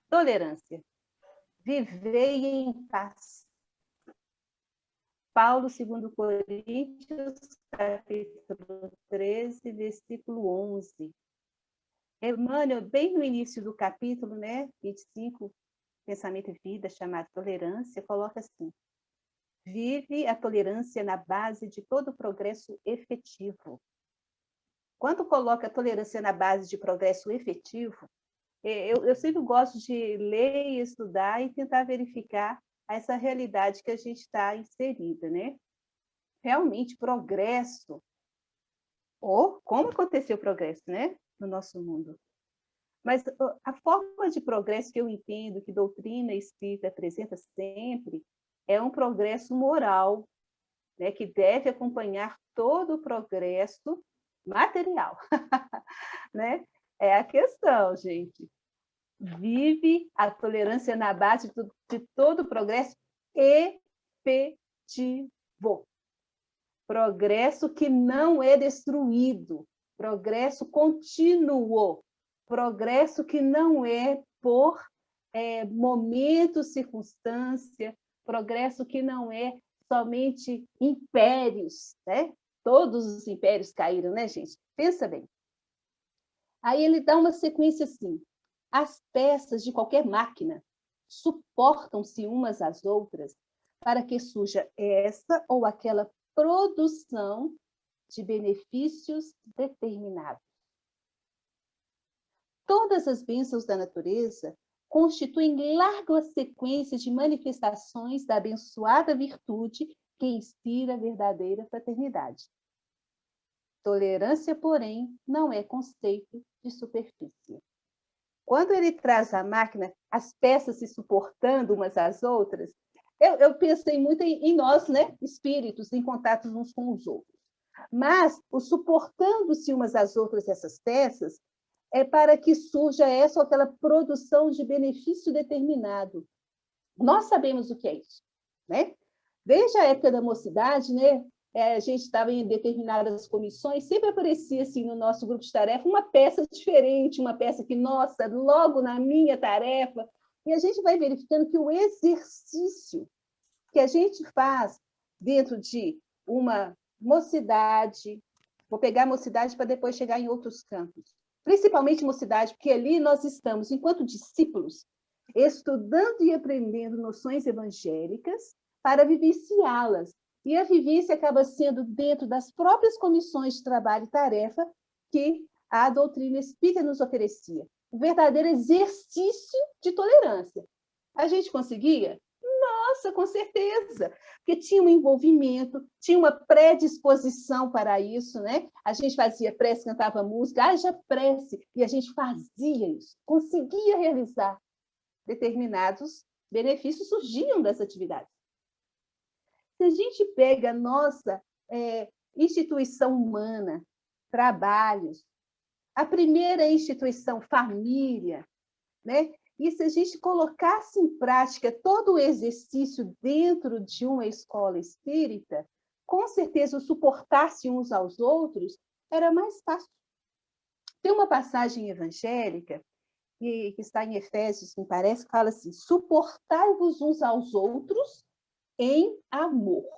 Tolerância. Vivei em paz. Paulo, 2 Coríntios, capítulo 13, versículo 11. Emmanuel, bem no início do capítulo, né, 25, Pensamento e Vida, chamado Tolerância, coloca assim: vive a tolerância na base de todo progresso efetivo. Quando coloca a tolerância na base de progresso efetivo, eu sempre gosto de ler e estudar e tentar verificar essa realidade que a gente está inserida, né? Realmente, progresso, ou como aconteceu o progresso, né, no nosso mundo. Mas a forma de progresso que eu entendo, que doutrina espírita apresenta sempre, é um progresso moral, né, que deve acompanhar todo o progresso material. Né? É a questão, gente. Vive a tolerância na base de todo o progresso efetivo. Progresso que não é destruído, progresso contínuo, progresso que não é por momento, circunstância, progresso que não é somente impérios, né? Todos os impérios caíram, né, gente? Pensa bem. Aí ele dá uma sequência assim: as peças de qualquer máquina suportam-se umas às outras para que surja essa ou aquela produção de benefícios determinados. Todas as bênçãos da natureza constituem larga sequência de manifestações da abençoada virtude que inspira a verdadeira fraternidade. Tolerância, porém, não é conceito de superfície. Quando ele traz a máquina, as peças se suportando umas às outras, eu pensei muito em nós, né, espíritos, em contato uns com os outros. Mas o suportando-se umas às outras essas peças é para que surja essa ou aquela produção de benefício determinado. Nós sabemos o que é isso, né? Desde a época da mocidade, né, a gente estava em determinadas comissões, sempre aparecia assim no nosso grupo de tarefa uma peça diferente, uma peça que, nossa, logo na minha tarefa, e a gente vai verificando que o exercício que a gente faz dentro de uma mocidade, vou pegar a mocidade para depois chegar em outros campos, principalmente mocidade, porque ali nós estamos, enquanto discípulos, estudando e aprendendo noções evangélicas para vivenciá-las. E a vivência acaba sendo dentro das próprias comissões de trabalho e tarefa que a doutrina espírita nos oferecia. Um verdadeiro exercício de tolerância. A gente conseguia? Nossa, com certeza, porque tinha um envolvimento, tinha uma predisposição para isso, né? A gente fazia prece, cantava música, haja prece, e a gente fazia isso, conseguia realizar. Determinados benefícios surgiam das atividades. Se a gente pega a nossa instituição humana, trabalhos, a primeira instituição, família, né? E se a gente colocasse em prática todo o exercício dentro de uma escola espírita, com certeza o suportar-se uns aos outros era mais fácil. Tem uma passagem evangélica que está em Efésios, me parece, que fala assim: suportai-vos uns aos outros em amor.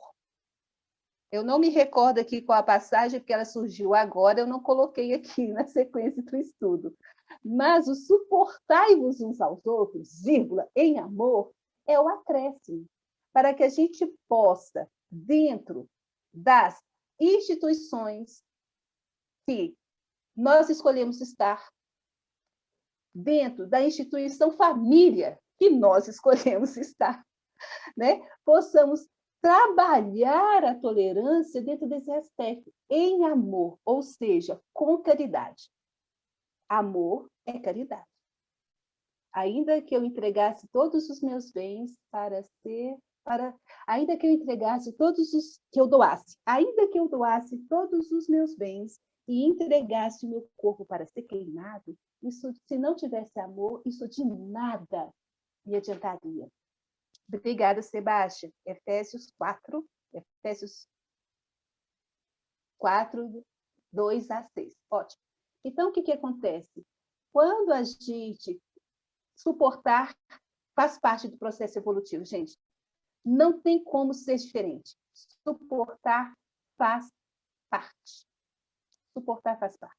Eu não me recordo aqui qual a passagem, porque ela surgiu agora, eu não coloquei aqui na sequência do estudo. Mas o suportai-vos uns aos outros, vírgula, em amor, é o acréscimo, para que a gente possa, dentro das instituições que nós escolhemos estar, dentro da instituição família que nós escolhemos estar, né? Possamos trabalhar a tolerância dentro desse aspecto, em amor, ou seja, com caridade. Amor é caridade. Ainda que eu entregasse todos os meus bens ainda que eu entregasse todos os que eu doasse, ainda que eu doasse todos os meus bens e entregasse o meu corpo para ser queimado, isso, se não tivesse amor, isso de nada me adiantaria. Obrigada, Sebastião. Efésios 4, 2 a 6. Ótimo. Então, o que acontece? Quando a gente suportar faz parte do processo evolutivo, gente. Não tem como ser diferente. Suportar faz parte. Suportar faz parte.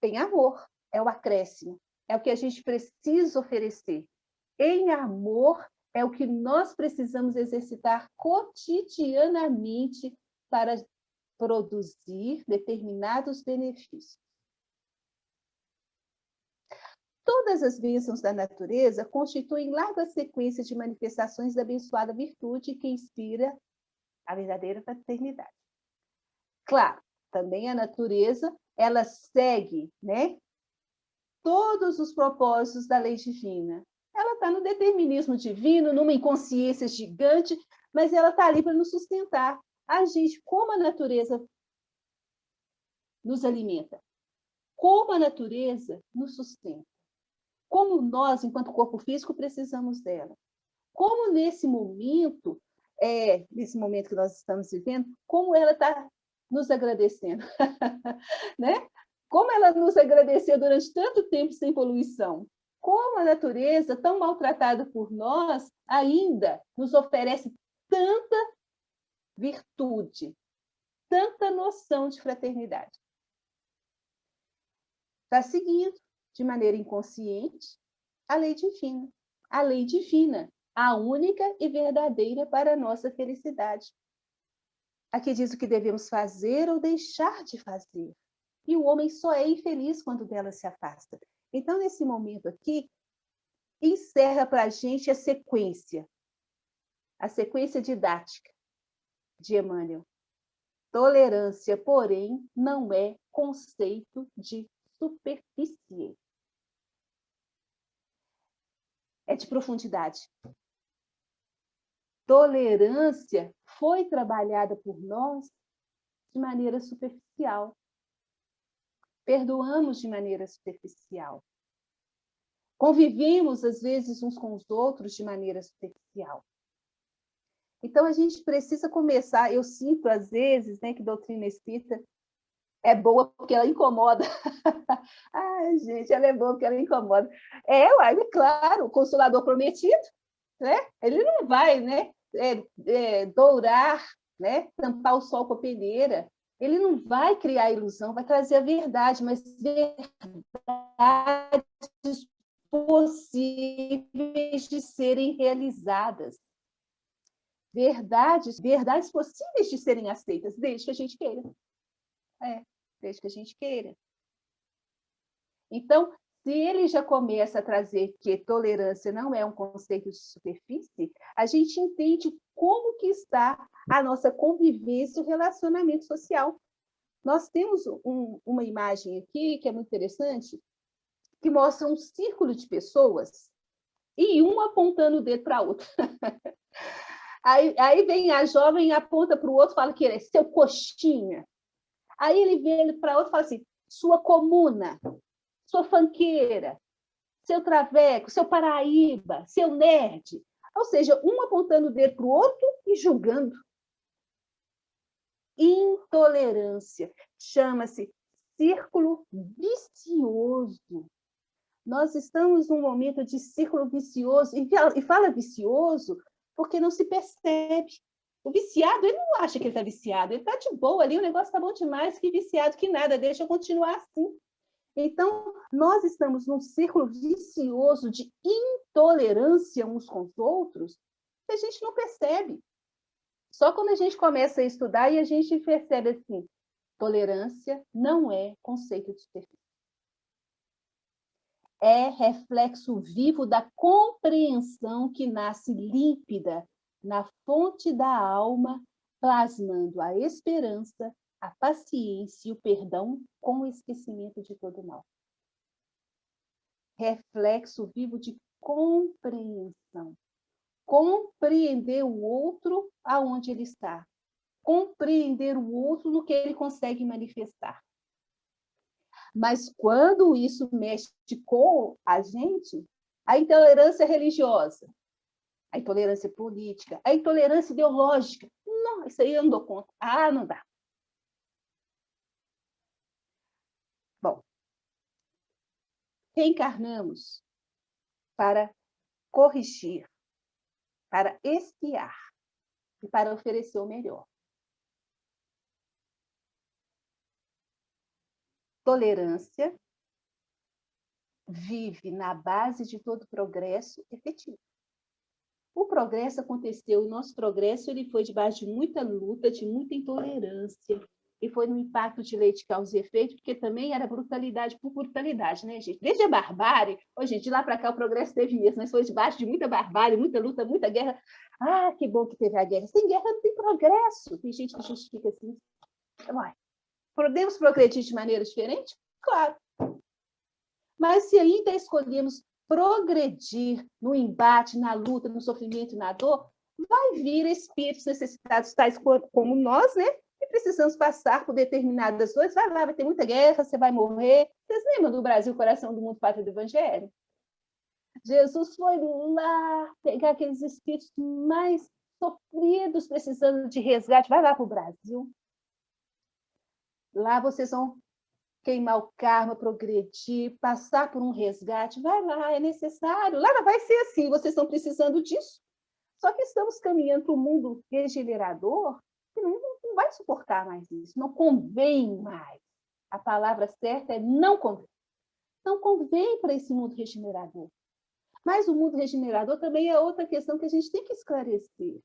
Em amor, é o acréscimo. É o que a gente precisa oferecer. Em amor, é o que nós precisamos exercitar cotidianamente para produzir determinados benefícios. Todas as bênçãos da natureza constituem larga sequência de manifestações da abençoada virtude que inspira a verdadeira fraternidade. Claro, também a natureza, ela segue, né, todos os propósitos da lei divina. Ela está no determinismo divino, numa inconsciência gigante, mas ela está ali para nos sustentar. A gente, como a natureza nos alimenta, como a natureza nos sustenta, como nós, enquanto corpo físico, precisamos dela. Como nesse momento que nós estamos vivendo, como ela está nos agradecendo. Né? Como ela nos agradeceu durante tanto tempo sem poluição. Como a natureza, tão maltratada por nós, ainda nos oferece tanta virtude, tanta noção de fraternidade. Está seguindo, de maneira inconsciente, a lei divina. A lei divina, a única e verdadeira para a nossa felicidade. Aqui diz o que devemos fazer ou deixar de fazer. E o homem só é infeliz quando dela se afasta. Então, nesse momento aqui, encerra para a gente a sequência didática de Emmanuel. Tolerância, porém, não é conceito de superfície. É de profundidade. Tolerância foi trabalhada por nós de maneira superficial. Perdoamos de maneira superficial. Convivemos, às vezes, uns com os outros de maneira superficial. Então, a gente precisa começar, eu sinto, às vezes, né, que doutrina espírita é boa porque ela incomoda. Ai, gente, ela é boa porque ela incomoda. É claro, o Consolador Prometido, né? Ele não vai, né, dourar, né, tampar o sol com a peneira. Ele não vai criar ilusão, vai trazer a verdade, mas verdades possíveis de serem realizadas. Verdades possíveis de serem aceitas, desde que a gente queira. Desde que a gente queira. Então, se ele já começa a trazer que tolerância não é um conceito de superfície, a gente entende como que está a nossa convivência e o relacionamento social. Nós temos uma imagem aqui que é muito interessante, que mostra um círculo de pessoas e um apontando o dedo para a outra. Aí vem a jovem, aponta para o outro e fala que ele é seu coxinha. Aí ele vem para o outro e fala assim, sua comuna, sua fanqueira, seu traveco, seu paraíba, seu nerd. Ou seja, um apontando o dedo para o outro e julgando. Intolerância. Chama-se círculo vicioso. Nós estamos num momento de círculo vicioso, e fala vicioso porque não se percebe. O viciado, ele não acha que ele está viciado, ele está de boa ali, o negócio está bom demais, que viciado, que nada, deixa eu continuar assim. Então, nós estamos num círculo vicioso de intolerância uns com os outros, que a gente não percebe. Só quando a gente começa a estudar e a gente percebe assim, tolerância não é conceito de superfície. É reflexo vivo da compreensão que nasce límpida na fonte da alma, plasmando a esperança, a paciência e o perdão com o esquecimento de todo mal. Reflexo vivo de compreensão. Compreender o outro aonde ele está. Compreender o outro no que ele consegue manifestar. Mas quando isso mexe com a gente, a intolerância religiosa, a intolerância política, a intolerância ideológica, não, isso aí eu não dou conta. Ah, não dá. Bom, reencarnamos para corrigir, para espiar e para oferecer o melhor. Tolerância vive na base de todo progresso efetivo. O progresso aconteceu, o nosso progresso ele foi debaixo de muita luta, de muita intolerância, e foi no impacto de leite causa e efeito, porque também era brutalidade por brutalidade, né, gente? Desde a barbárie, gente, de lá para cá o progresso teve mesmo, mas foi debaixo de muita barbárie, muita luta, muita guerra. Ah, que bom que teve a guerra. Sem guerra não tem progresso. Tem gente que justifica assim. Uai, podemos progredir de maneira diferente? Claro. Mas se ainda escolhemos progredir no embate, na luta, no sofrimento e na dor, vai vir espíritos necessitados, tais como nós, né? E precisamos passar por determinadas dores. Vai lá, vai ter muita guerra, você vai morrer. Vocês lembram do Brasil, coração do mundo, pátria do Evangelho? Jesus foi lá pegar aqueles espíritos mais sofridos, precisando de resgate. Vai lá para o Brasil. Lá vocês vão queimar o karma, progredir, passar por um resgate. Vai lá, é necessário. Lá vai ser assim, vocês estão precisando disso. Só que estamos caminhando para um mundo regenerador que não vai suportar mais isso. Não convém mais. A palavra certa é não convém. Não convém para esse mundo regenerador. Mas o mundo regenerador também é outra questão que a gente tem que esclarecer.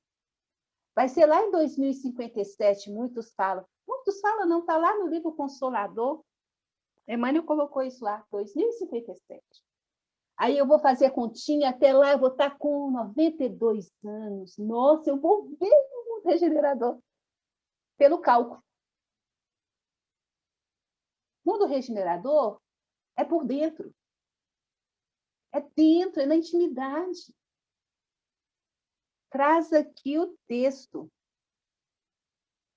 Vai ser lá em 2057, muitos falam não, está lá no livro Consolador. Emmanuel colocou isso lá, 2057. Aí eu vou fazer a continha, até lá eu vou estar com 92 anos. Nossa, eu vou ver o mundo regenerador pelo cálculo. O mundo regenerador é por dentro. É dentro, é na intimidade. Traz aqui o texto.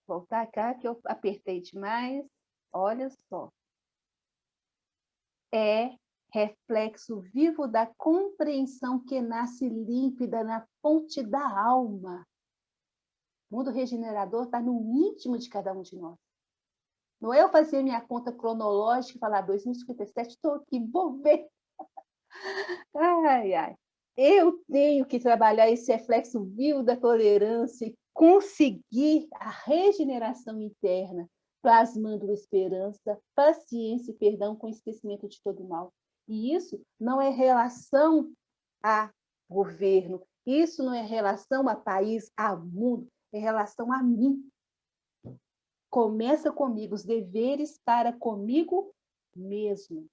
Vou voltar cá, que eu apertei demais. Olha só. É reflexo vivo da compreensão que nasce límpida na fonte da alma. O mundo regenerador está no íntimo de cada um de nós. Não é eu fazer minha conta cronológica e falar 2057, estou aqui, vou ver. Ai, ai. Eu tenho que trabalhar esse reflexo vivo da tolerância e conseguir a regeneração interna, plasmando esperança, paciência e perdão com esquecimento de todo mal. E isso não é relação a governo, isso não é relação a país, a mundo, é relação a mim. Começa comigo, os deveres para comigo mesmo.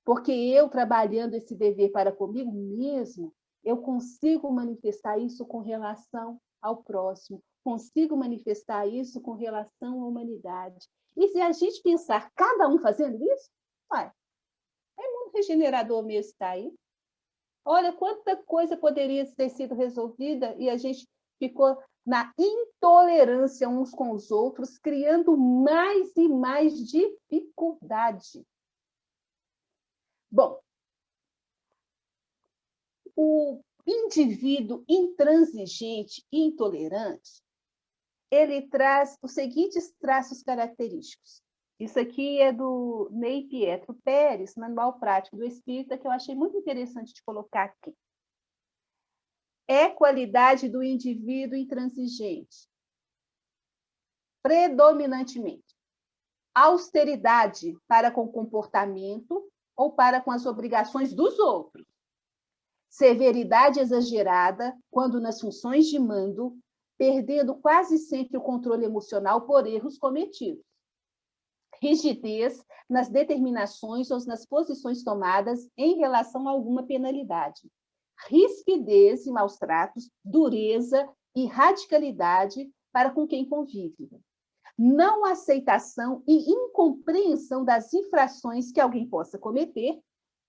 Porque eu, trabalhando esse dever para comigo mesmo, eu consigo manifestar isso com relação ao próximo, consigo manifestar isso com relação à humanidade. E se a gente pensar cada um fazendo isso, é mundo regenerador mesmo está aí. Olha quanta coisa poderia ter sido resolvida e a gente ficou na intolerância uns com os outros, criando mais e mais dificuldade. Bom, o indivíduo intransigente e intolerante, ele traz os seguintes traços característicos. Isso aqui é do Ney Pietro Pérez, Manual Prático do Espírita, que eu achei muito interessante de colocar aqui. É qualidade do indivíduo intransigente. Predominantemente, austeridade para com o comportamento ou para com as obrigações dos outros. Severidade exagerada quando nas funções de mando, perdendo quase sempre o controle emocional por erros cometidos. Rigidez nas determinações ou nas posições tomadas em relação a alguma penalidade. Rispidez e maus tratos, dureza e radicalidade para com quem convive. Não aceitação e incompreensão das infrações que alguém possa cometer,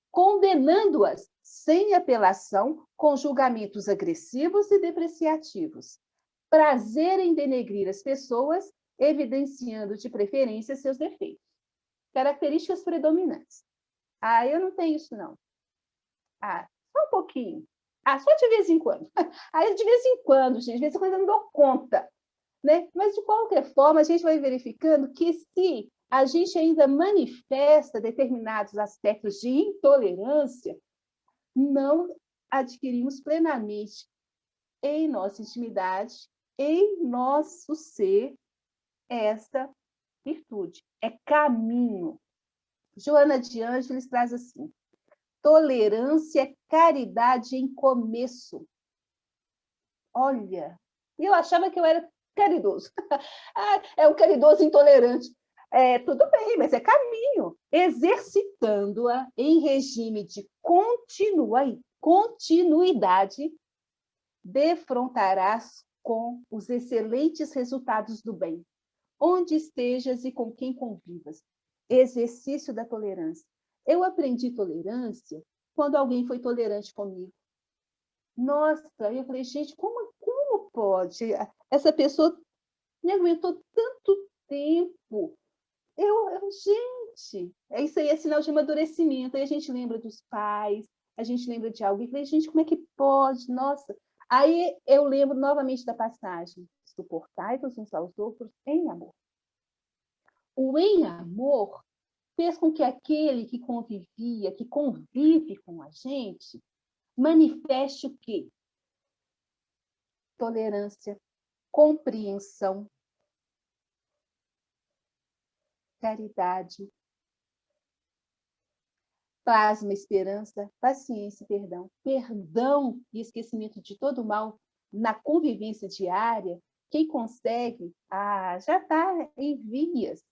condenando-as sem apelação, com julgamentos agressivos e depreciativos. Prazer em denegrir as pessoas, evidenciando de preferência seus defeitos. Características predominantes. Eu não tenho isso, não. Só um pouquinho. Só de vez em quando. De vez em quando, gente, de vez em quando eu não dou conta. Né? Mas, de qualquer forma, a gente vai verificando que se a gente ainda manifesta determinados aspectos de intolerância, não adquirimos plenamente em nossa intimidade, em nosso ser, essa virtude. É caminho. Joana de Ângeles traz assim: tolerância é caridade em começo. Olha, eu achava que eu era caridoso. É um caridoso intolerante. Tudo bem, mas é caminho. Exercitando-a em regime de continuidade, defrontarás com os excelentes resultados do bem, onde estejas e com quem convivas. Exercício da tolerância. Eu aprendi tolerância quando alguém foi tolerante comigo. Nossa, eu falei, gente, como pode? Essa pessoa me aguentou tanto tempo. Gente, isso aí é sinal de amadurecimento. Aí a gente lembra dos pais, a gente lembra de alguém. Eu falei, gente, como é que pode? Nossa. Aí eu lembro novamente da passagem: suportai-vos uns aos outros em amor. O em amor fez com que aquele que convivia, que convive com a gente, manifeste o quê? Tolerância, compreensão, caridade, plasma, esperança, paciência e perdão. Perdão e esquecimento de todo mal na convivência diária, quem consegue, já está em vias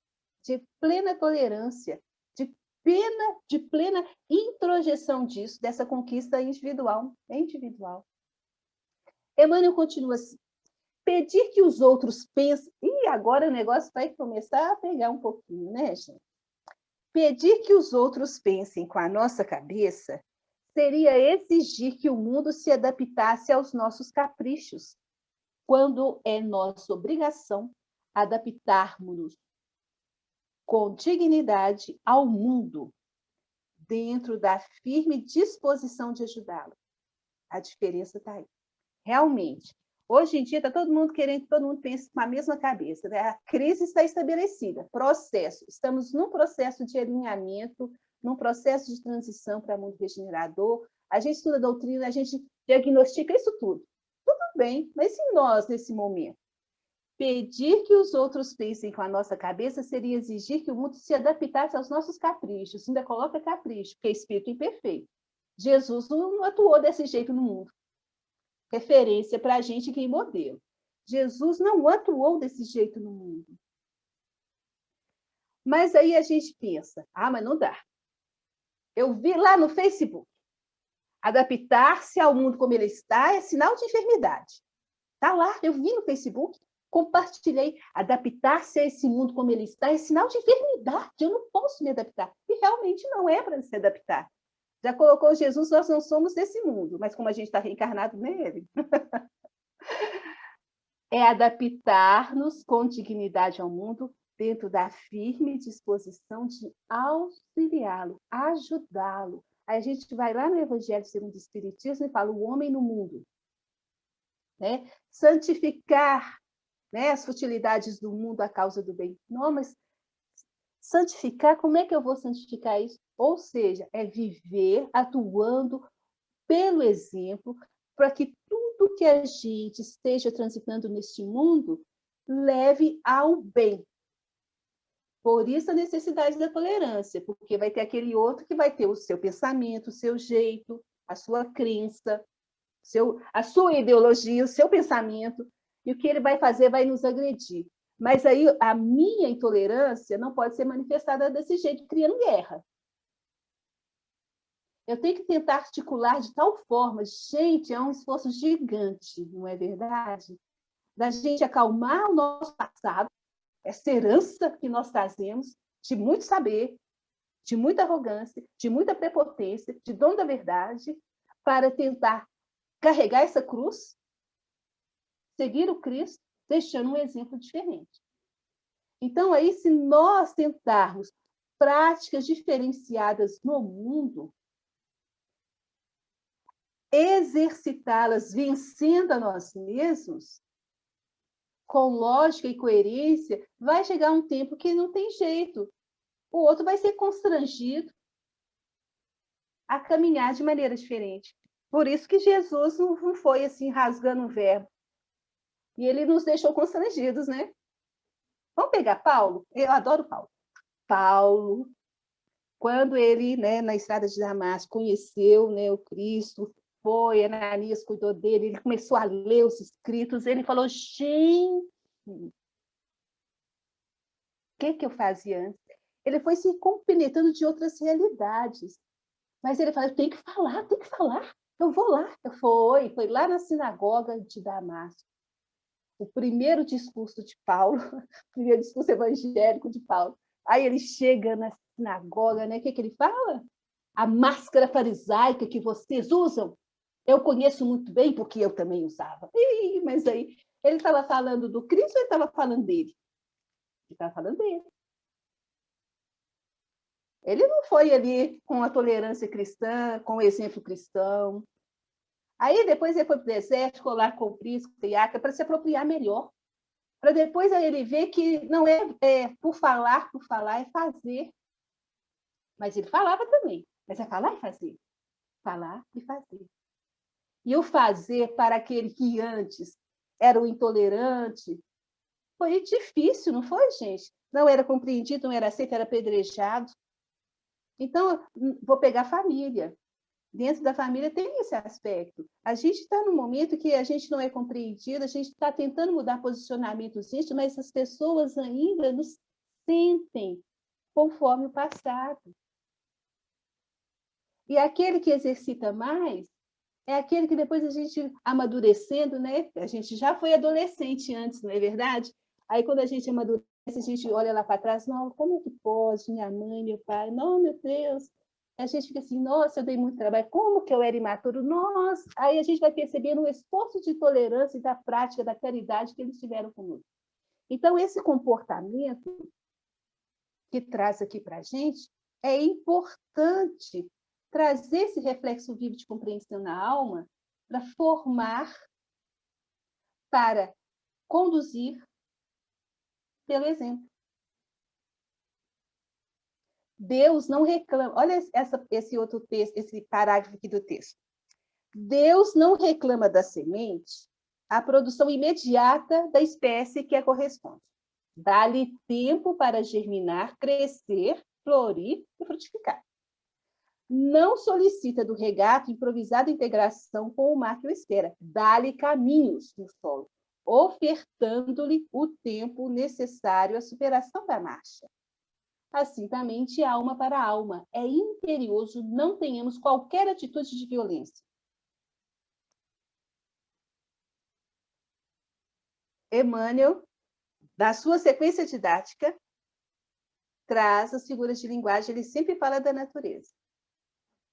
de plena tolerância, de plena introjeção disso, dessa conquista individual. Emmanuel continua assim: pedir que os outros pensem... E agora o negócio vai começar a pegar um pouquinho, né, gente? Pedir que os outros pensem com a nossa cabeça seria exigir que o mundo se adaptasse aos nossos caprichos, quando é nossa obrigação adaptarmos-nos com dignidade ao mundo, dentro da firme disposição de ajudá-lo. A diferença está aí. Realmente, hoje em dia está todo mundo querendo que todo mundo pense com a mesma cabeça, né? A crise está estabelecida, estamos num processo de alinhamento, num processo de transição para o mundo regenerador. A gente estuda a doutrina, a gente diagnostica isso tudo. Tudo bem, mas e nós nesse momento? Pedir que os outros pensem com a nossa cabeça seria exigir que o mundo se adaptasse aos nossos caprichos. Ainda coloca capricho, porque é espírito imperfeito. Jesus não atuou desse jeito no mundo. Referência para a gente que é modelo. Jesus não atuou desse jeito no mundo. Mas aí a gente pensa, mas não dá. Eu vi lá no Facebook, adaptar-se ao mundo como ele está é sinal de enfermidade. Está lá, eu vi no Facebook, compartilhei. Adaptar-se a esse mundo como ele está é sinal de enfermidade, eu não posso me adaptar. E realmente não é para se adaptar. Já colocou Jesus, nós não somos desse mundo, mas como a gente está reencarnado nele, é adaptar-nos com dignidade ao mundo, dentro da firme disposição de auxiliá-lo, ajudá-lo. Aí a gente vai lá no Evangelho segundo o Espiritismo e fala o homem no mundo. Né? Santificar, né, as futilidades do mundo à causa do bem. Não, mas santificar, como é que eu vou santificar isso? Ou seja, é viver atuando pelo exemplo, para que tudo que a gente esteja transitando neste mundo leve ao bem. Por isso a necessidade da tolerância, porque vai ter aquele outro que vai ter o seu pensamento, o seu jeito, a sua crença, a sua ideologia, o seu pensamento, e o que ele vai fazer vai nos agredir. Mas aí a minha intolerância não pode ser manifestada desse jeito, criando guerra. Eu tenho que tentar articular de tal forma, gente, é um esforço gigante, não é verdade? Da gente acalmar o nosso passado, essa herança que nós trazemos de muito saber, de muita arrogância, de muita prepotência, de dono da verdade, para tentar carregar essa cruz, seguir o Cristo, deixando um exemplo diferente. Então, aí, se nós tentarmos práticas diferenciadas no mundo, exercitá-las vencendo a nós mesmos, com lógica e coerência, vai chegar um tempo que não tem jeito. O outro vai ser constrangido a caminhar de maneira diferente. Por isso que Jesus não foi assim rasgando o verbo. E ele nos deixou constrangidos, né? Vamos pegar Paulo? Eu adoro Paulo. Paulo, quando ele, né, na estrada de Damasco, conheceu, né, o Cristo, foi, Ananias cuidou dele, ele começou a ler os escritos, ele falou, gente, o que eu fazia antes? Ele foi se compenetrando de outras realidades. Mas ele falou, tem que falar, eu vou lá. Foi lá na sinagoga de Damasco. O primeiro discurso de Paulo, o primeiro discurso evangélico de Paulo. Aí ele chega na sinagoga, né? O que ele fala? A máscara farisaica que vocês usam, eu conheço muito bem, porque eu também usava. Mas aí, ele estava falando do Cristo ou ele estava falando dele? Ele estava falando dele. Ele não foi ali com a tolerância cristã, com o exemplo cristão. Aí depois ele foi para o deserto, ficou lá com o prisco, Iaca, para se apropriar melhor. Para depois ele ver que não é por falar, é fazer. Mas ele falava também. Mas é falar e fazer. Falar e fazer. E o fazer para aquele que antes era o intolerante foi difícil, não foi, gente? Não era compreendido, não era aceito, era apedrejado. Então, vou pegar a família. Dentro da família tem esse aspecto. A gente está num momento que a gente não é compreendido, a gente está tentando mudar posicionamentos, mas as pessoas ainda nos sentem conforme o passado. E aquele que exercita mais é aquele que depois a gente amadurecendo, né? A gente já foi adolescente antes, não é verdade? Aí quando a gente amadurece, a gente olha lá para trás, não, como que pode, minha mãe, meu pai, não, meu Deus. A gente fica assim, nossa, eu dei muito trabalho, como que eu era imaturo, nossa. Aí a gente vai percebendo o esforço de tolerância e da prática, da caridade que eles tiveram conosco. Então, esse comportamento que traz aqui para a gente é importante trazer esse reflexo vivo de compreensão na alma para formar, para conduzir pelo exemplo. Deus não reclama. Olha esse outro texto, esse parágrafo aqui do texto. Deus não reclama da semente a produção imediata da espécie que a corresponde. Dá-lhe tempo para germinar, crescer, florir e frutificar. Não solicita do regato improvisada integração com o mar que o espera. Dá-lhe caminhos no solo, ofertando-lhe o tempo necessário à superação da marcha. Assim também de alma para alma. É imperioso não tenhamos qualquer atitude de violência. Emmanuel, na sua sequência didática, traz as figuras de linguagem, ele sempre fala da natureza.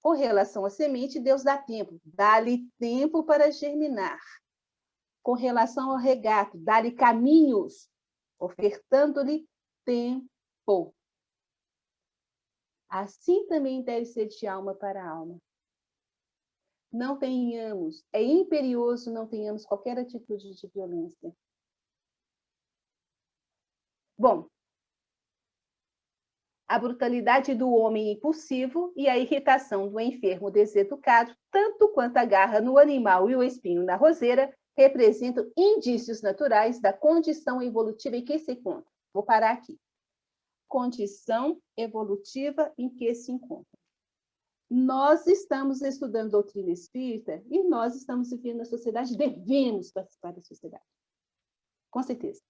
Com relação à semente, Deus dá tempo, dá-lhe tempo para germinar. Com relação ao regato, dá-lhe caminhos, ofertando-lhe tempo. Assim também deve ser de alma para alma. Não tenhamos, é imperioso não tenhamos qualquer atitude de violência. Bom, a brutalidade do homem impulsivo e a irritação do enfermo deseducado, tanto quanto a garra no animal e o espinho na roseira, representam indícios naturais da condição evolutiva em que se encontra. Vou parar aqui. Condição evolutiva em que se encontra. Nós estamos estudando doutrina espírita e nós estamos vivendo na sociedade, devemos participar da sociedade. Com certeza.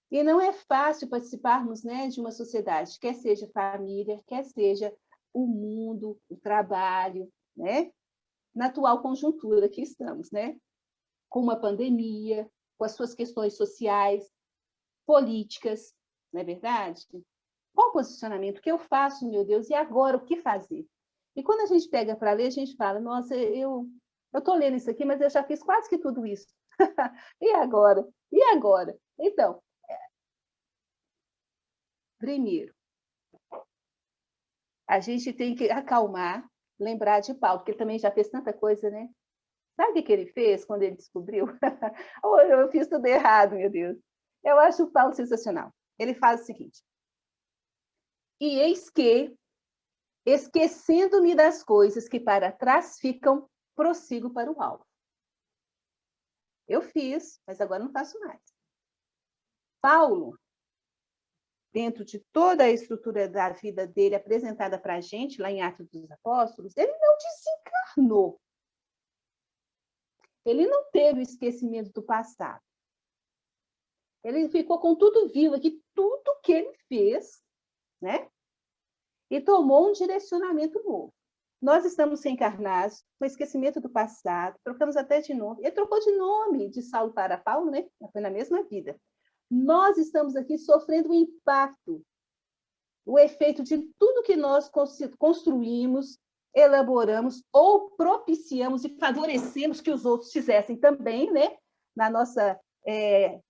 E não é fácil participarmos, né, de uma sociedade, quer seja família, quer seja o mundo, o trabalho, né? Na atual conjuntura que estamos, né? Com uma pandemia, com as suas questões sociais, políticas, não é verdade? Qual o posicionamento? O que eu faço, meu Deus? E agora, o que fazer? E quando a gente pega para ler, a gente fala, nossa, eu estou lendo isso aqui, mas eu já fiz quase que tudo isso. E agora? E agora? Então, primeiro, a gente tem que acalmar, lembrar de Paulo, porque ele também já fez tanta coisa, né? Sabe o que ele fez quando ele descobriu? Oh, eu fiz tudo errado, meu Deus. Eu acho o Paulo sensacional. Ele faz o seguinte: e eis que, esquecendo-me das coisas que para trás ficam, prossigo para o alvo. Eu fiz, mas agora não faço mais. Paulo, dentro de toda a estrutura da vida dele apresentada para a gente, lá em Atos dos Apóstolos, ele não desencarnou. Ele não teve o esquecimento do passado. Ele ficou com tudo vivo aqui, tudo que ele fez, né? E tomou um direcionamento novo. Nós estamos reencarnados, com esquecimento do passado, trocamos até de nome. Ele trocou de nome de Saulo para Paulo, né? Foi na mesma vida. Nós estamos aqui sofrendo o impacto, o efeito de tudo que nós construímos, elaboramos ou propiciamos e favorecemos que os outros fizessem também, né? Na nossa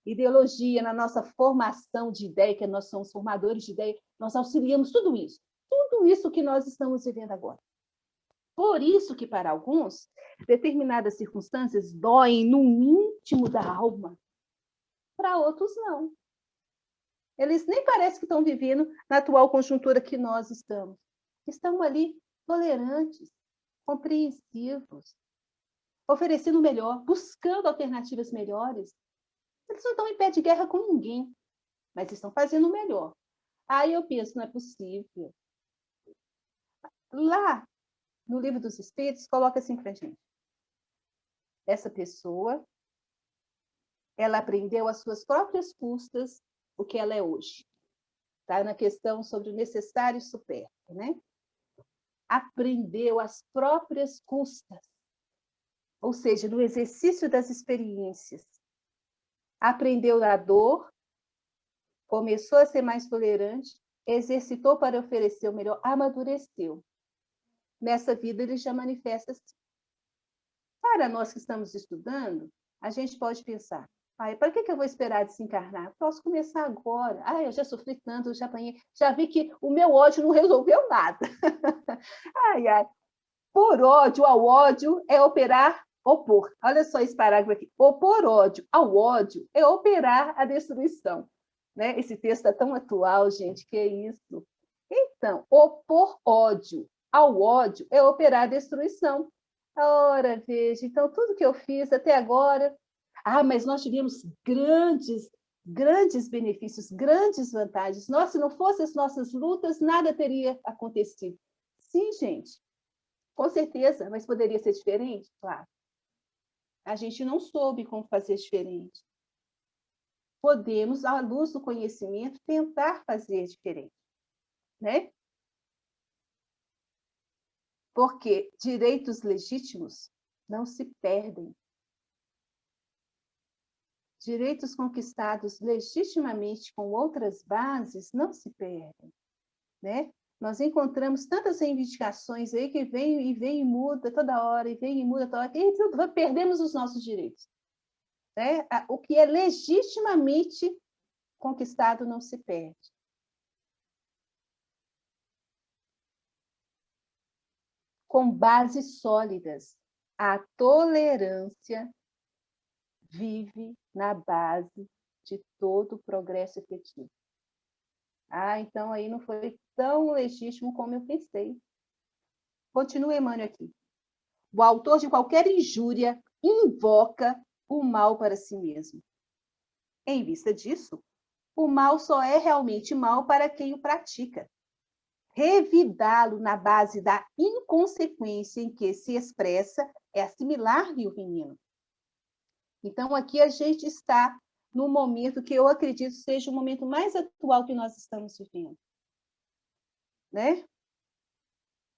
ideologia, na nossa formação de ideia, que nós somos formadores de ideia, nós auxiliamos tudo isso que nós estamos vivendo agora. Por isso que, para alguns, determinadas circunstâncias doem no íntimo da alma. Para outros, não. Eles nem parecem que estão vivendo na atual conjuntura que nós estamos. Estão ali tolerantes, compreensivos, oferecendo o melhor, buscando alternativas melhores. Eles não estão em pé de guerra com ninguém, mas estão fazendo o melhor. Aí eu penso, não é possível. Lá, no Livro dos Espíritos, coloca assim para a gente. Essa pessoa, ela aprendeu às suas próprias custas o que ela é hoje. Está na questão sobre o necessário e supérfluo, né? Aprendeu às próprias custas, ou seja, no exercício das experiências. Aprendeu da dor, começou a ser mais tolerante, exercitou para oferecer o melhor, amadureceu. Nessa vida ele já manifesta assim. Para nós que estamos estudando, a gente pode pensar, para que eu vou esperar desencarnar? Posso começar agora. Eu já sofri tanto, eu já apanhei, já vi que o meu ódio não resolveu nada. Por ódio ao ódio é operar, opor. Olha só esse parágrafo aqui. Opor ódio ao ódio é operar a destruição. Né? Esse texto é tão atual, gente, que é isso. Então, opor ódio ao ódio é operar a destruição. Ora, veja, então tudo que eu fiz até agora... mas nós tivemos grandes benefícios, grandes vantagens. Se não fossem as nossas lutas, nada teria acontecido. Sim, gente, com certeza, mas poderia ser diferente? Claro. A gente não soube como fazer diferente. Podemos, à luz do conhecimento, tentar fazer diferente, né? Porque direitos legítimos não se perdem. Direitos conquistados legitimamente com outras bases não se perdem, né? Nós encontramos tantas reivindicações aí que vem e muda toda hora, e vem e muda toda hora, e perdemos os nossos direitos. Né? O que é legitimamente conquistado não se perde. Com bases sólidas, a tolerância vive na base de todo o progresso efetivo. Então aí não foi tão legítimo como eu pensei. Continua Emmanuel aqui. O autor de qualquer injúria invoca o mal para si mesmo. Em vista disso, o mal só é realmente mal para quem o pratica. Revidá-lo na base da inconsequência em que se expressa é assimilar-lhe o veneno. Então, aqui a gente está no momento que eu acredito seja o momento mais atual que nós estamos vivendo. Né?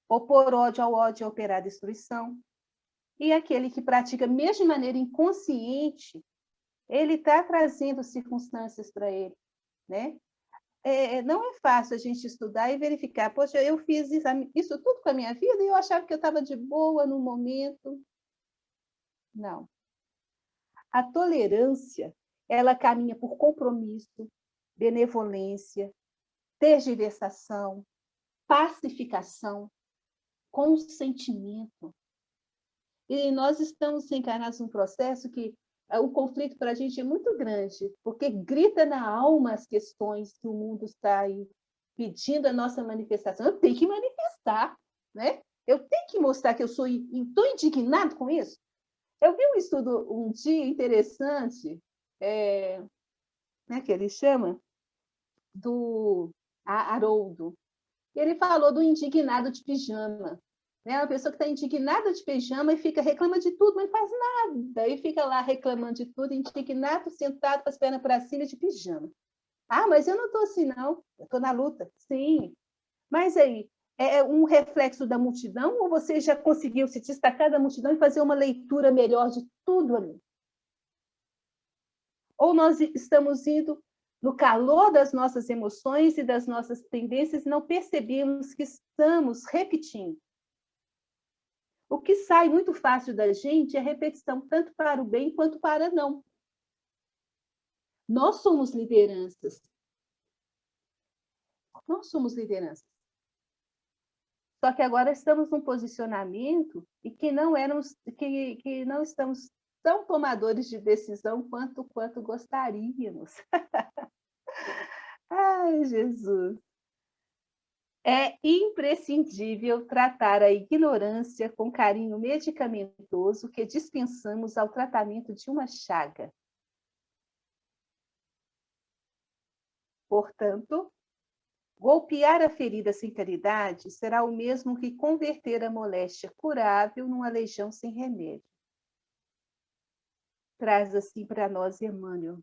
Opor ódio ao ódio é operar destruição. E aquele que pratica, mesmo de maneira inconsciente, ele está trazendo circunstâncias para ele. Né? Não é fácil a gente estudar e verificar. Poxa, eu fiz isso tudo com a minha vida e eu achava que eu estava de boa no momento. Não. A tolerância, ela caminha por compromisso, benevolência, tergiversação, pacificação, consentimento. E nós estamos encarnados num processo que o conflito para a gente é muito grande, porque grita na alma as questões que o mundo está aí pedindo a nossa manifestação. Eu tenho que manifestar, né? Eu tenho que mostrar que eu estou indignado com isso. Eu vi um estudo um dia interessante, né, que ele chama, do Haroldo. Ele falou do indignado de pijama. Né? Uma pessoa que está indignada de pijama e fica reclama de tudo, mas não faz nada. E fica lá reclamando de tudo, indignado, sentado com as pernas para cima de pijama. Ah, mas eu não estou assim, não. Eu estou na luta. Sim. Mas aí, é um reflexo da multidão ou você já conseguiu se destacar da multidão e fazer uma leitura melhor de tudo ali? Ou nós estamos indo no calor das nossas emoções e das nossas tendências e não percebemos que estamos repetindo? O que sai muito fácil da gente é repetição, tanto para o bem quanto para não. Nós somos lideranças. Nós somos lideranças. Só que agora estamos num posicionamento e que não estamos tão tomadores de decisão quanto gostaríamos. Ai, Jesus! É imprescindível tratar a ignorância com carinho medicamentoso que dispensamos ao tratamento de uma chaga. Portanto, golpear a ferida sem caridade será o mesmo que converter a moléstia curável numa legião sem remédio. Traz assim para nós Emmanuel.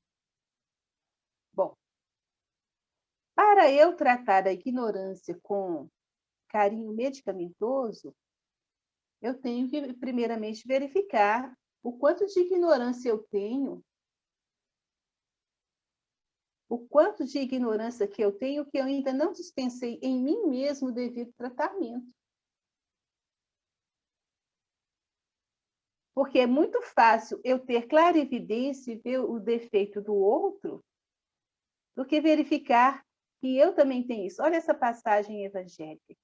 Bom, para eu tratar a ignorância com carinho medicamentoso, eu tenho que, primeiramente, verificar o quanto de ignorância eu tenho, o quanto de ignorância que eu tenho que eu ainda não dispensei em mim mesmo o devido tratamento. Porque é muito fácil eu ter clarividência e ver o defeito do outro do que verificar que eu também tenho isso. Olha essa passagem evangélica.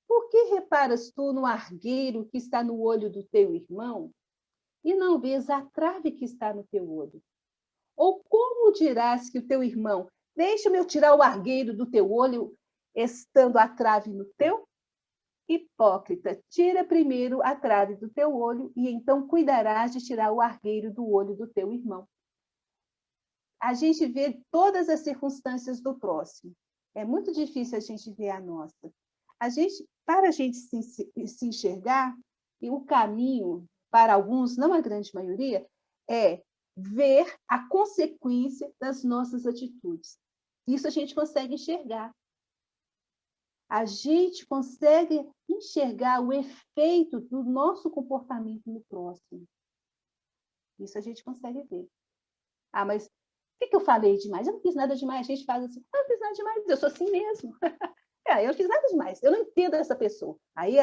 Por que reparas tu no argueiro que está no olho do teu irmão e não vês a trave que está no teu olho? Ou como dirás que o teu irmão, deixa-me eu tirar o argueiro do teu olho, estando a trave no teu? Hipócrita, tira primeiro a trave do teu olho e então cuidarás de tirar o argueiro do olho do teu irmão. A gente vê todas as circunstâncias do próximo. É muito difícil a gente ver a nossa. Para a gente se enxergar, e o caminho, para alguns, não a grande maioria, é ver a consequência das nossas atitudes. Isso a gente consegue enxergar. A gente consegue enxergar o efeito do nosso comportamento no próximo. Isso a gente consegue ver. Ah, mas o que eu falei demais? Eu não fiz nada demais. A gente faz assim, eu não fiz nada demais, eu sou assim mesmo. Eu não fiz nada demais, eu não entendo essa pessoa. Aí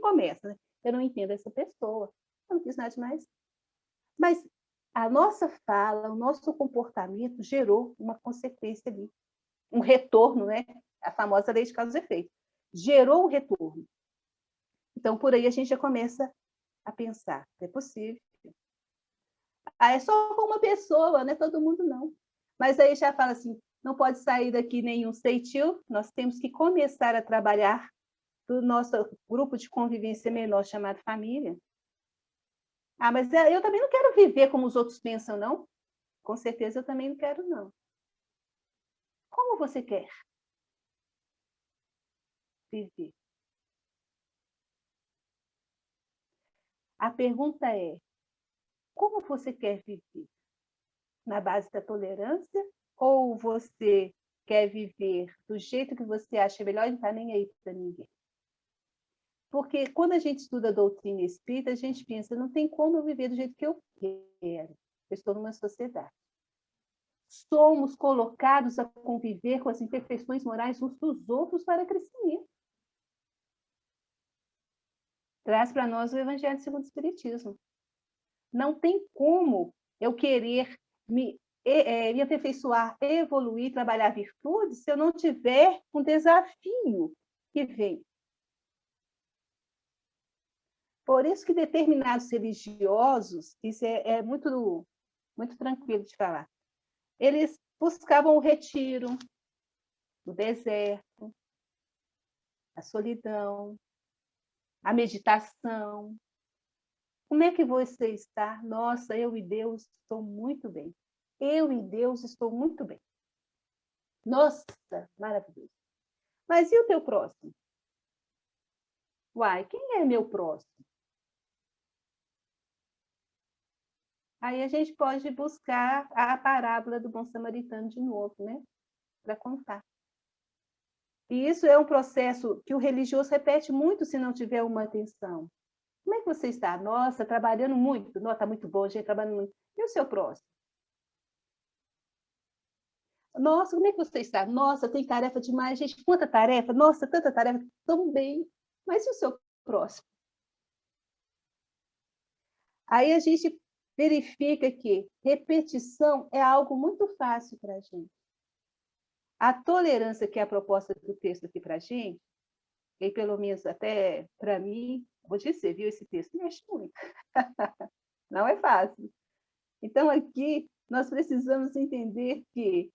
começa, né? Eu não entendo essa pessoa, eu não fiz nada demais. Mas a nossa fala, o nosso comportamento gerou uma consequência ali, um retorno, né? A famosa lei de causa e efeito. Gerou um retorno. Então, por aí a gente já começa a pensar, é possível. É só com uma pessoa, não é todo mundo, não. Mas aí já fala assim, não pode sair daqui nenhum ceitil, nós temos que começar a trabalhar do nosso grupo de convivência menor chamado família. Ah, mas eu também não quero viver como os outros pensam, não. Com certeza eu também não quero, não. Como você quer viver? A pergunta é, como você quer viver? Na base da tolerância? Ou você quer viver do jeito que você acha melhor e não está nem aí para ninguém? Porque quando a gente estuda a doutrina espírita, a gente pensa, não tem como eu viver do jeito que eu quero. Eu estou numa sociedade. Somos colocados a conviver com as imperfeições morais uns dos outros para crescimento. Traz para nós o Evangelho segundo o Espiritismo. Não tem como eu querer me aperfeiçoar, evoluir, trabalhar virtudes, se eu não tiver um desafio que vem. Por isso que determinados religiosos, isso é muito, muito tranquilo de falar, eles buscavam o retiro, o deserto, a solidão, a meditação. Como é que você está? Nossa, eu e Deus estou muito bem. Eu e Deus estou muito bem. Nossa, maravilhoso. Mas e o teu próximo? Uai, quem é meu próximo? Aí a gente pode buscar a parábola do bom samaritano de novo, né? Para contar. E isso é um processo que o religioso repete muito se não tiver uma atenção. Como é que você está? Nossa, trabalhando muito. Nossa, está muito bom, gente, trabalhando muito. E o seu próximo? Nossa, como é que você está? Nossa, tem tarefa demais, gente. Quanta tarefa? Nossa, tanta tarefa. Tão bem. Mas e o seu próximo? Aí a gente verifica que repetição é algo muito fácil para a gente. A tolerância, que é a proposta do texto aqui para a gente, e pelo menos até para mim, vou dizer, viu, esse texto mexe muito. Não é fácil. Então, aqui, nós precisamos entender que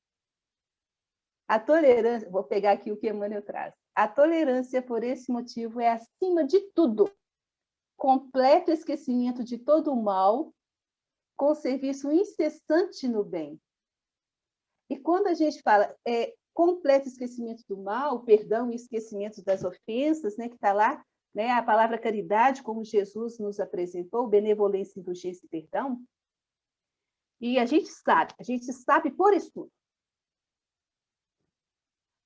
a tolerância, vou pegar aqui o que Emmanuel traz, a tolerância, por esse motivo, é, acima de tudo, completo esquecimento de todo o mal, com serviço incessante no bem. E quando a gente fala completo esquecimento do mal, perdão e esquecimento das ofensas, né, que está lá, né, a palavra caridade, como Jesus nos apresentou, benevolência, indulgência e perdão, e a gente sabe por estudo.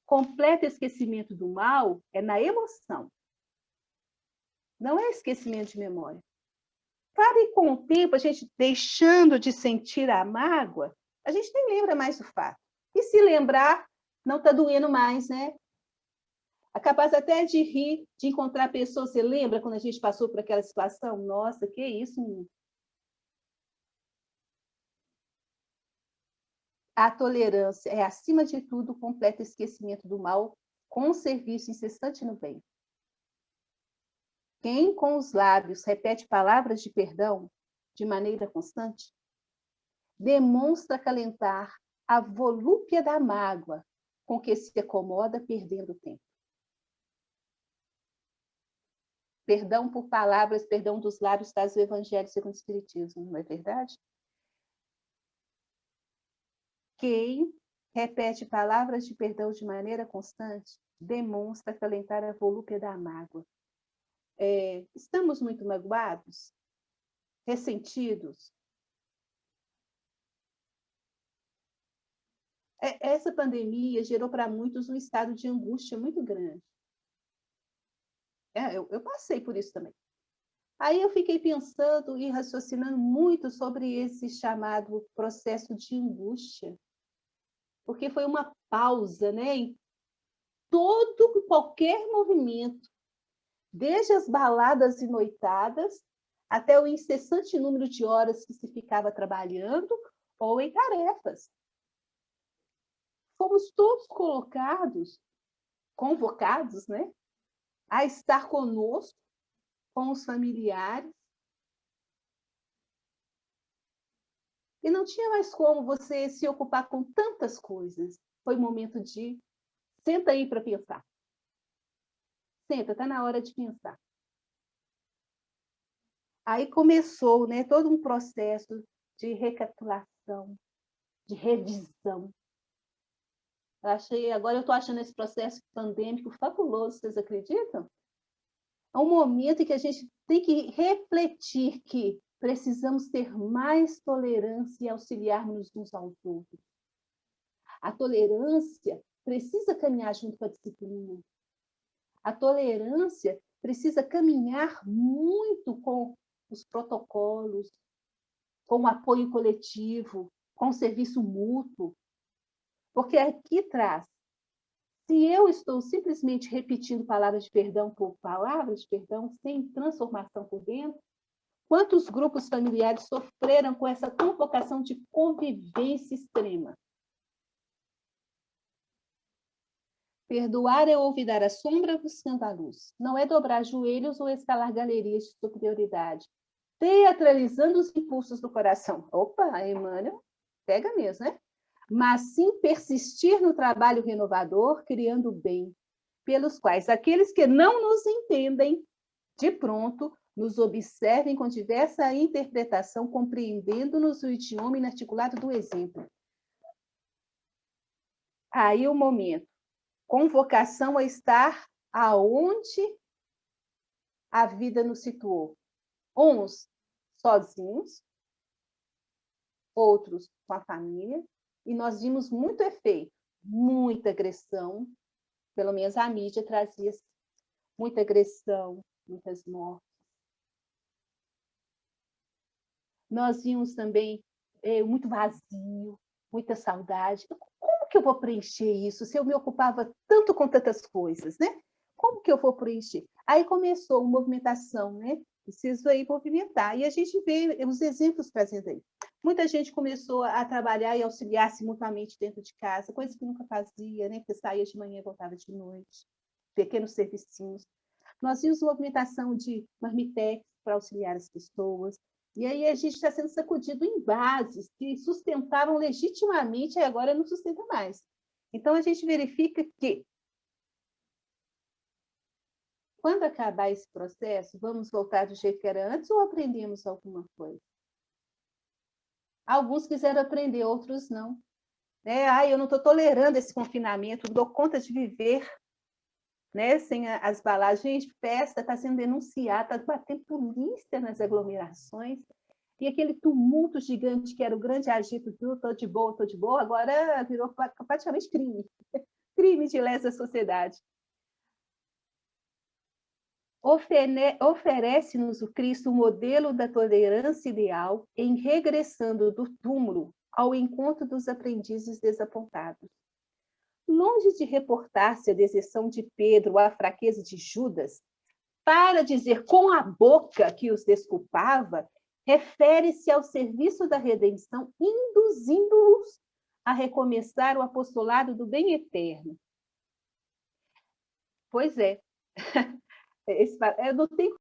Completo esquecimento do mal é na emoção, não é esquecimento de memória. Claro, e com o tempo, a gente deixando de sentir a mágoa, a gente nem lembra mais do fato. E se lembrar, não está doendo mais, né? É capaz até de rir, de encontrar pessoas. Você lembra quando a gente passou por aquela situação? Nossa, que isso, menino? A tolerância é, acima de tudo, o completo esquecimento do mal, com serviço incessante no bem. Quem com os lábios repete palavras de perdão de maneira constante, demonstra acalentar a volúpia da mágoa com que se acomoda perdendo o tempo. Perdão por palavras, perdão dos lábios, traz o Evangelho segundo o Espiritismo, não é verdade? Quem repete palavras de perdão de maneira constante demonstra acalentar a volúpia da mágoa. Estamos muito magoados? Ressentidos? Essa pandemia gerou para muitos um estado de angústia muito grande. Eu passei por isso também. Aí eu fiquei pensando e raciocinando muito sobre esse chamado processo de angústia, porque foi uma pausa, né, em qualquer movimento, desde as baladas e noitadas até o incessante número de horas que se ficava trabalhando ou em tarefas. Fomos todos convocados, né, a estar conosco, com os familiares. E não tinha mais como você se ocupar com tantas coisas. Foi o momento de senta aí para pensar. Senta, está na hora de pensar. Aí começou, né, todo um processo de recapitulação, de revisão. Agora eu estou achando esse processo pandêmico fabuloso, vocês acreditam? É um momento em que a gente tem que refletir que precisamos ter mais tolerância e auxiliarmos uns aos outros. A tolerância precisa caminhar junto com a disciplina. A tolerância precisa caminhar muito com os protocolos, com o apoio coletivo, com o serviço mútuo. Porque aqui traz, se eu estou simplesmente repetindo palavras de perdão por palavras de perdão, sem transformação por dentro, quantos grupos familiares sofreram com essa convocação de convivência extrema? Perdoar é olvidar a sombra buscando a luz. Não é dobrar joelhos ou escalar galerias de superioridade. Teatralizando os impulsos do coração. Opa, Emmanuel, pega mesmo, né? Mas sim persistir no trabalho renovador, criando bem, pelos quais aqueles que não nos entendem, de pronto, nos observem com diversa interpretação, compreendendo-nos o idioma inarticulado do exemplo. Aí o momento. Convocação a estar aonde a vida nos situou. Uns sozinhos, outros com a família, e nós vimos muito efeito, muita agressão, pelo menos a mídia trazia muita agressão, muitas mortes. Nós vimos também muito vazio, muita saudade. Como que eu vou preencher isso se eu me ocupava tanto com tantas coisas, né? Como que eu vou preencher? Aí começou uma movimentação, né? Preciso aí movimentar. E a gente vê os exemplos trazendo aí. Muita gente começou a trabalhar e auxiliar-se mutuamente dentro de casa, coisa que nunca fazia, né? Porque saía de manhã e voltava de noite. Pequenos servicinhos. Nós vimos movimentação de marmitex para auxiliar as pessoas. E aí a gente está sendo sacudido em bases que sustentavam legitimamente e agora não sustenta mais. Então, a gente verifica que, quando acabar esse processo, vamos voltar do jeito que era antes ou aprendemos alguma coisa? Alguns quiseram aprender, outros não. Eu não estou tolerando esse confinamento, não dou conta de viver, né, sem as balagens. Gente, festa está sendo denunciada, está batendo polícia nas aglomerações. E aquele tumulto gigante que era o grande agito do estou de boa, agora virou praticamente crime. Crime de lesa sociedade. Oferece-nos o Cristo o modelo da tolerância ideal em regressando do túmulo ao encontro dos aprendizes desapontados. Longe de reportar-se a deserção de Pedro ou a fraqueza de Judas, para dizer com a boca que os desculpava, refere-se ao serviço da redenção, induzindo-os a recomeçar o apostolado do bem eterno. Pois é. Eu não tenho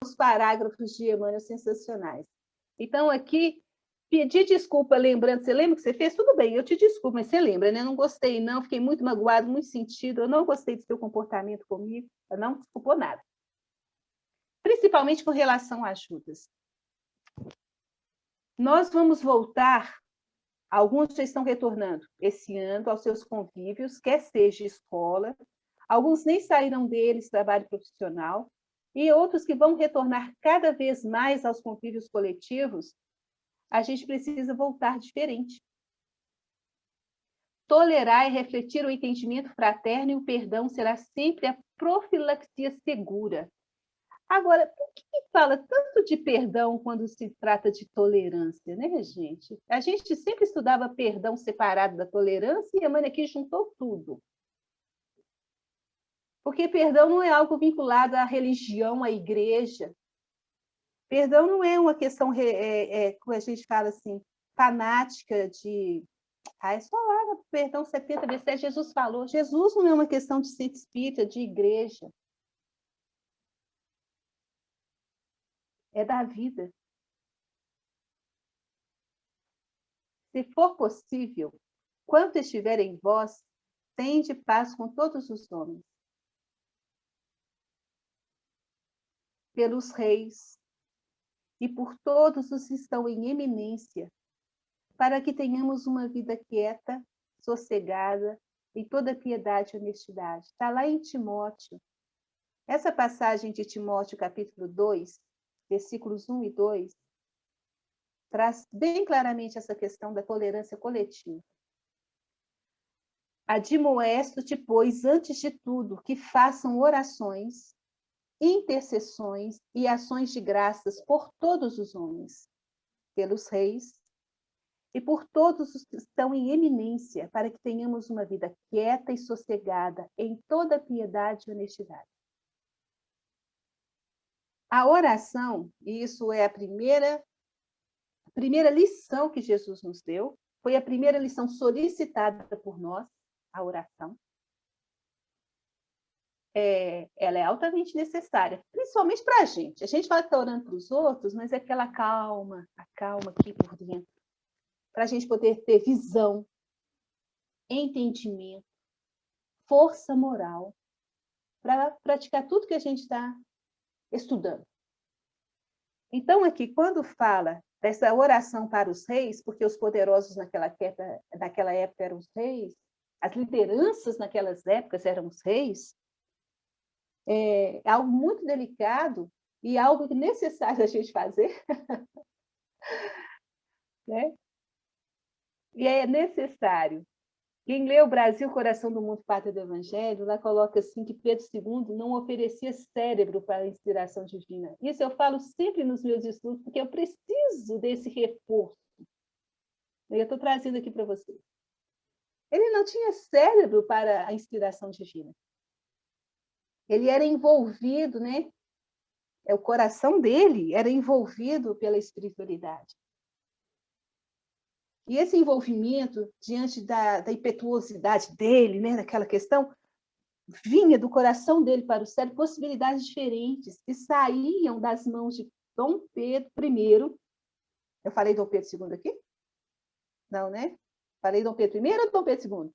os parágrafos de Emmanuel sensacionais. Então, aqui, pedir desculpa lembrando, você lembra o que você fez? Tudo bem, eu te desculpo, mas você lembra, né? Não gostei, não, fiquei muito magoado, muito sentido, eu não gostei do seu comportamento comigo, eu não desculpou nada. Principalmente com relação a Judas. Nós vamos voltar, alguns já estão retornando esse ano aos seus convívios, quer seja escola, alguns nem saíram deles, trabalho profissional, e outros que vão retornar cada vez mais aos convívios coletivos. A gente precisa voltar diferente. Tolerar e refletir o entendimento fraterno e o perdão será sempre a profilaxia segura. Agora, por que fala tanto de perdão quando se trata de tolerância, né, gente? A gente sempre estudava perdão separado da tolerância e a Emmanuel aqui juntou tudo. Porque perdão não é algo vinculado à religião, à igreja. Perdão não é uma questão, como a gente fala assim, fanática de... é só lá, perdão 70 vezes, Jesus falou. Jesus não é uma questão de centro espírita, de igreja. É da vida. Se for possível, quanto estiver em vós, tende paz com todos os homens. Pelos reis e por todos os que estão em eminência, para que tenhamos uma vida quieta, sossegada, em toda piedade e honestidade. Está lá em Timóteo. Essa passagem de Timóteo, capítulo 2, versículos 1 e 2, traz bem claramente essa questão da tolerância coletiva. Admoesto-te, pois, antes de tudo, que façam orações, intercessões e ações de graças por todos os homens, pelos reis e por todos os que estão em eminência, para que tenhamos uma vida quieta e sossegada em toda piedade e honestidade. A oração, e isso é a primeira lição que Jesus nos deu, foi a primeira lição solicitada por nós, a oração. ela é altamente necessária, principalmente para a gente. A gente fala que está orando para os outros, mas é aquela calma, a calma aqui por dentro, para a gente poder ter visão, entendimento, força moral, para praticar tudo que a gente está estudando. Então, aqui, quando fala dessa oração para os reis, porque os poderosos naquela época eram os reis, as lideranças naquelas épocas eram os reis, é algo muito delicado e algo necessário a gente fazer, né? E é necessário. Quem lê o Brasil, Coração do Mundo, Pátria do Evangelho, lá coloca assim que Pedro II não oferecia cérebro para a inspiração divina. Isso eu falo sempre nos meus estudos, porque eu preciso desse reforço. Eu estou trazendo aqui para vocês. Ele não tinha cérebro para a inspiração divina. Ele era envolvido, né? O coração dele era envolvido pela espiritualidade. E esse envolvimento, diante da impetuosidade dele, né, daquela questão, vinha do coração dele para o cérebro possibilidades diferentes que saíam das mãos de Dom Pedro I. Eu falei Dom Pedro II aqui? Não, né? Falei Dom Pedro I ou Dom Pedro II?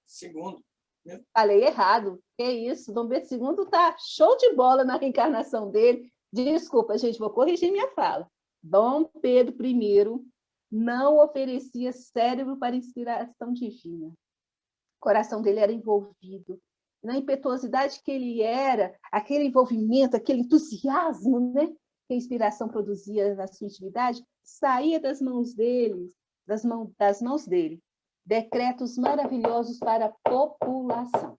Segundo. Falei errado. Que isso? Dom Pedro II está show de bola na reencarnação dele. Desculpa, gente, vou corrigir minha fala. Dom Pedro I não oferecia cérebro para inspiração divina. O coração dele era envolvido. Na impetuosidade que ele era, aquele envolvimento, aquele entusiasmo, né, que a inspiração produzia na sua intimidade, saía das mãos dele, das mãos dele, decretos maravilhosos para a população.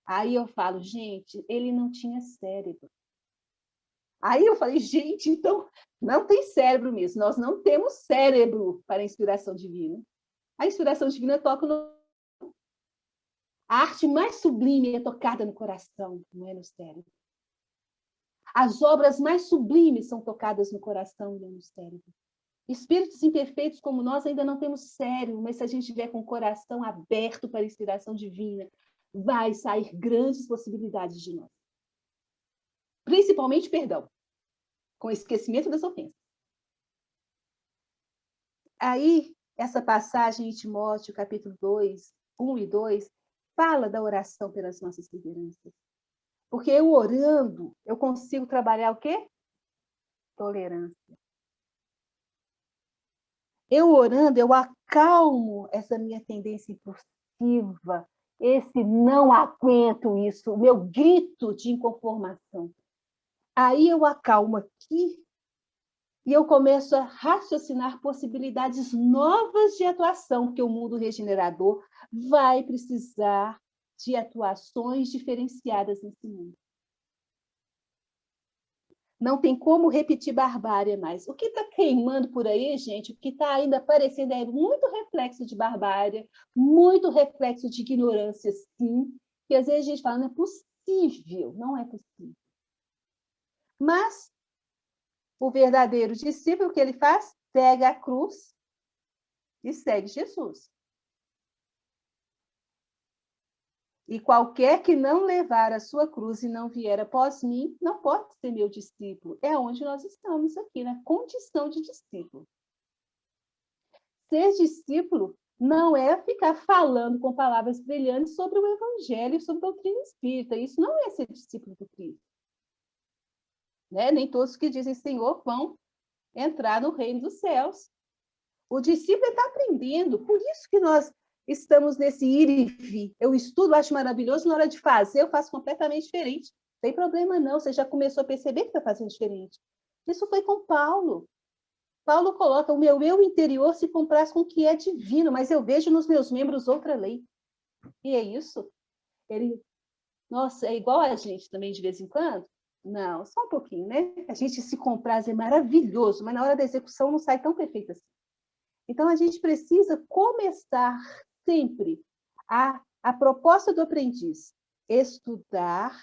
Aí eu falo, gente, ele não tinha cérebro. Aí eu falei, gente, então não tem cérebro mesmo. Nós não temos cérebro para a inspiração divina. A inspiração divina toca no... A arte mais sublime é tocada no coração, não é no cérebro. As obras mais sublimes são tocadas no coração e não no cérebro. Espíritos imperfeitos como nós ainda não temos cérebro, mas se a gente estiver com o coração aberto para a inspiração divina, vai sair grandes possibilidades de nós. Principalmente perdão, com esquecimento das ofensas. Aí, essa passagem em Timóteo, capítulo 2, 1 e 2, fala da oração pelas nossas lideranças. Porque eu orando, eu consigo trabalhar o quê? Tolerância. Eu orando, eu acalmo essa minha tendência impulsiva, esse não aguento isso, o meu grito de inconformação. Aí eu acalmo aqui e eu começo a raciocinar possibilidades novas de atuação, porque o mundo regenerador vai precisar de atuações diferenciadas nesse mundo. Não tem como repetir barbárie mais. O que está queimando por aí, gente, o que está ainda aparecendo é muito reflexo de barbárie, muito reflexo de ignorância, sim, que às vezes a gente fala, não é possível, não é possível. Mas o verdadeiro discípulo, o que ele faz? Pega a cruz e segue Jesus. E qualquer que não levar a sua cruz e não vier após mim, não pode ser meu discípulo. É onde nós estamos aqui, na condição de discípulo. Ser discípulo não é ficar falando com palavras brilhantes sobre o Evangelho, sobre a doutrina espírita. Isso não é ser discípulo do Cristo. Né? Nem todos que dizem Senhor vão entrar no reino dos céus. O discípulo está aprendendo. Por isso que nós estamos nesse ir e vir. Eu estudo, acho maravilhoso, na hora de fazer, eu faço completamente diferente. Não tem problema, não. Você já começou a perceber que está fazendo diferente. Isso foi com Paulo. Paulo coloca, o meu eu interior se compraz com o que é divino, mas eu vejo nos meus membros outra lei. E é isso. Ele, nossa, é igual a gente também de vez em quando? Não, só um pouquinho, né? A gente se compraz, é maravilhoso, mas na hora da execução não sai tão perfeito assim. Então, a gente precisa começar sempre a proposta do aprendiz. Estudar,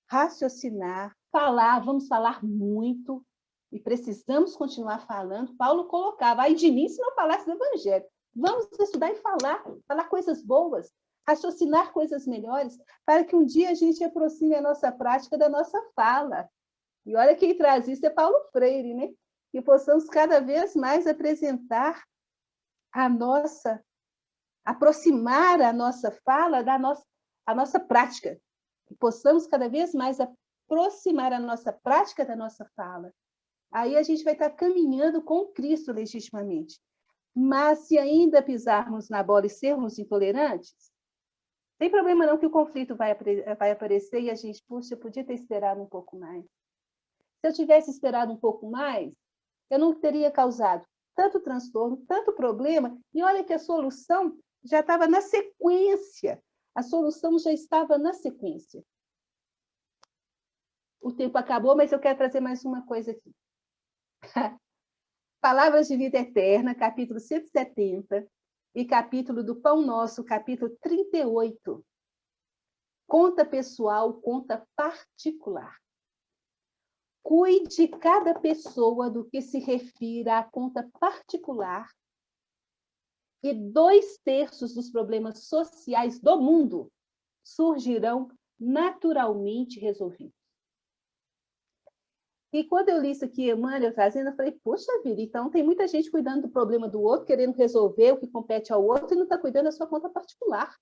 raciocinar, falar, vamos falar muito, e precisamos continuar falando. Paulo colocava, ai de mim se não falasse do Evangelho. Vamos estudar e falar coisas boas, raciocinar coisas melhores, para que um dia a gente aproxime a nossa prática da nossa fala. E olha quem traz isso é Paulo Freire, né? Que possamos cada vez mais apresentar aproximar a nossa fala a nossa prática. Que possamos cada vez mais aproximar a nossa prática da nossa fala. Aí a gente vai estar caminhando com Cristo legitimamente. Mas se ainda pisarmos na bola e sermos intolerantes, tem problema não que o conflito vai aparecer e a gente, puxa, eu podia ter esperado um pouco mais. Se eu tivesse esperado um pouco mais, eu não teria causado tanto transtorno, tanto problema, e olha que a solução já estava na sequência. A solução já estava na sequência. O tempo acabou, mas eu quero trazer mais uma coisa aqui. Palavras de Vida Eterna, capítulo 170, e capítulo do Pão Nosso, capítulo 38. Conta pessoal, conta particular. Cuide cada pessoa do que se refira à conta particular e 2/3 dos problemas sociais do mundo surgirão naturalmente resolvidos. E quando eu li isso aqui, Emmanuel trazendo, eu falei, poxa vida, então tem muita gente cuidando do problema do outro, querendo resolver o que compete ao outro e não está cuidando da sua conta particular.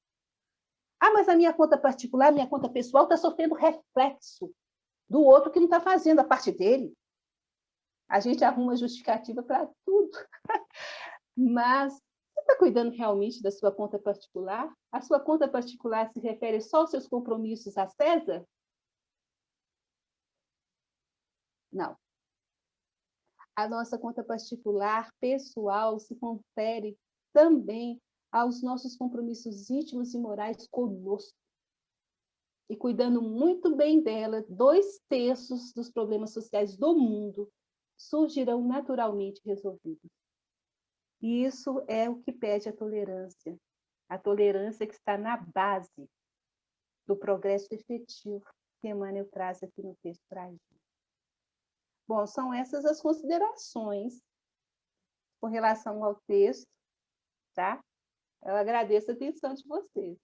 Ah, mas a minha conta particular, minha conta pessoal está sofrendo reflexo do outro que não está fazendo a parte dele. A gente arruma justificativa para tudo. Mas você está cuidando realmente da sua conta particular? A sua conta particular se refere só aos seus compromissos a César? Não. A nossa conta particular, pessoal, se confere também aos nossos compromissos íntimos e morais conosco. E cuidando muito bem dela, 2/3 dos problemas sociais do mundo surgirão naturalmente resolvidos. E isso é o que pede a tolerância que está na base do progresso efetivo que Emmanuel traz aqui no texto para a gente. Bom, são essas as considerações com relação ao texto, tá? Eu agradeço a atenção de vocês.